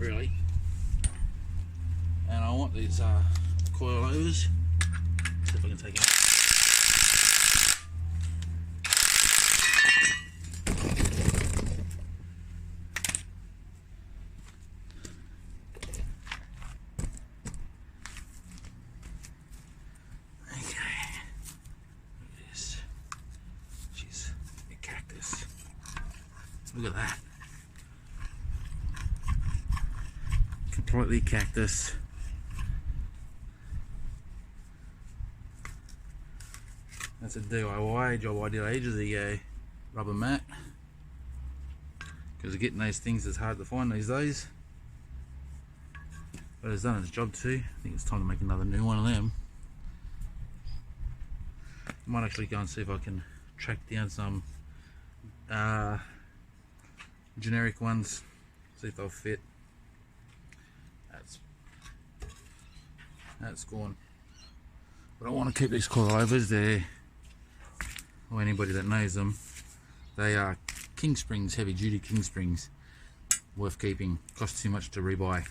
really. And I want these coil overs. See if I can take it. Look at that. Completely cactus. That's a DIY job I did ages ago. Rubber mat. Because getting those things is hard to find these days. But it's done its job too. I think it's time to make another new one of them. I might actually go and see if I can track down some generic ones, see if they'll fit. That's gone. But I want to keep these coilovers. They're, or anybody that knows them, they are King Springs, heavy duty King Springs, worth keeping. Costs too much to rebuy.